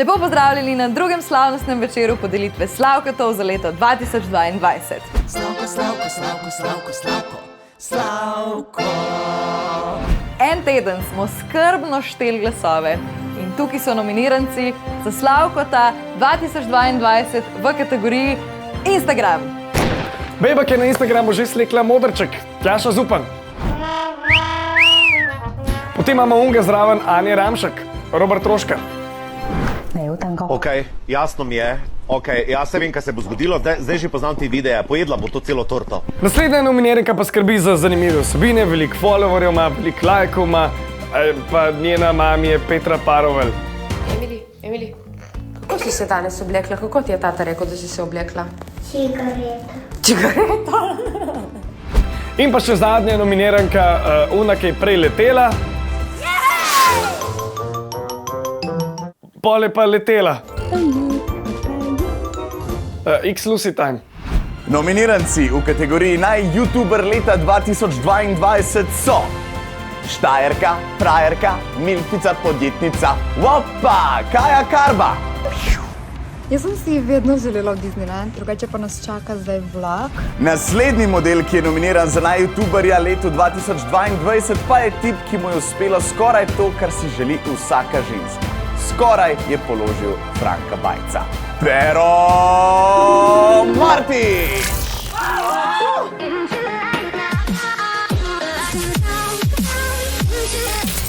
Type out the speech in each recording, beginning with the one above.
Lepo pozdravljeni na drugem slavnostnem večeru podelitve Slavkotov za leto 2022. Slavko. En teden smo skrbno šteli glasove in tukaj so nominiranci za Slavkota 2022 v kategoriji Instagram. Bejbak je na Instagramu že slekla modrček, Tjaša Zupan. Potem imamo unga zraven Anje Ramšek, Robert Troška. Ok, jasno mi je. Ok, jaz se vem, kaj se bo zgodilo. Zdaj že poznam te videe. Pojedla bo to celo torto. Naslednja nominiranka pa skrbi za zanimive vsebine, veliko followerjev ima, veliko lajkov ima, pa njena mama je Petra Parovel. Emili, kako si se danes oblekla? Kako ti je tata rekel, da si se oblekla? Cigareta? In pa še zadnja nominiranka, una, ki je prej letela. Pol je pa letela. X Lucy Time. Nominiranci v kategoriji naj-youtuber leta 2022 so Štajerka, frajerka, milfica, podjetnica, opa, Kaja Karba. Jaz sem si vedno želela v Disneyland, drugače pa nas čaka zdaj vlak. Naslednji model, ki je nominiran za naj-youtuberja letu 2022, pa je tip, ki mu je uspelo skoraj to, kar si želi vsaka ženska. Skoraj je položil Franka Bajca. Pero Martič!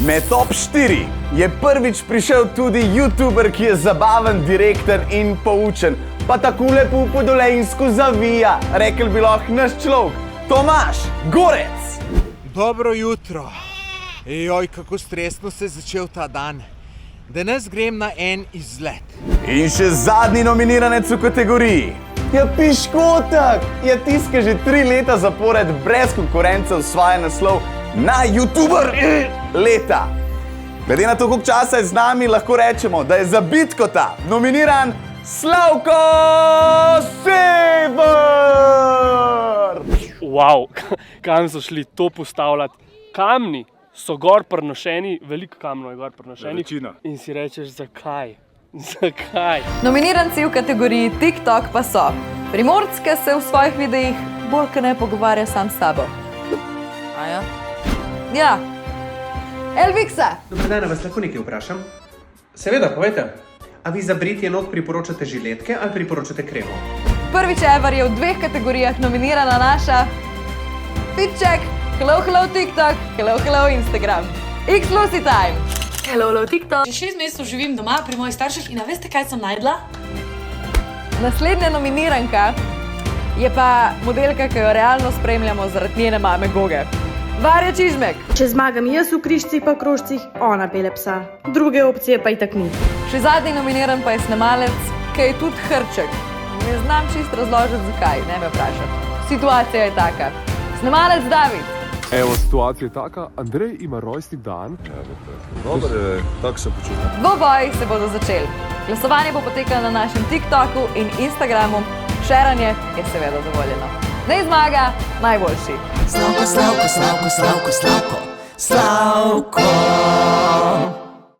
Med top 4 je prvič prišel tudi youtuber, ki je zabaven, direkten in poučen. Pa tako lepo po Dolenjsku zavija, rekel bi lahko naš človek, Tomaž Gorec. Dobro jutro. Joj, kako stresno se je začel ta dan. Danes grem na en izlet. In še zadnji nominiranec v kategoriji. Ja, Piškotek! Ja, tiska že 3 leta zapored brez konkurence osvaja naslov na youtuber leta. Glede na to, koliko časa je z nami, lahko rečemo, da je za Bitkota nominiran Slavko Sever! Wow, kam so šli to postavljati? Kamni so gor prenošeni, veliko kamnov je gor prenošenih. In si rečeš, zakaj? Zakaj? Nominiranci v kategoriji TikTok pa so Primorska se v svojih videih bolj kot ne pogovarja sam s sabo. Aja? Ja. Elviksa. Dobar dan, vas lahko nekaj vprašam? Seveda, povejte. A vi za britje nog priporočate žiletke ali priporočate kremo? Prvič ever je v 2 kategorijah nominirana naša Fitcheck, Hello TikTok, Hello Instagram. X Lucy Time. Hello TikTok. Že 6 mesecev živim doma pri mojih starših in a veste, kaj sem najdla? Naslednja nominiranka je pa modelka, ki jo realno spremljamo zaradi njene mame Goge. Varja Čižmek. Če zmagam jaz v križcih pa krožcih, ona pele psa. Druge opcije pa itak ni. Še zadnji nominiran pa je snemalec, ki je tudi hrček. Ne znam čist razložiti zakaj, ne me vprašati. Situacija je taka. Snemalec David. Evo, situacija je taka, Andrej ima rojstni dan. Dobro, tako se počutim. Dvoboji se bodo začeli. Glasovanje bo potekalo na našem TikToku in Instagramu. Šeranje je seveda dovoljeno. Naj zmaga najboljši. Slavko.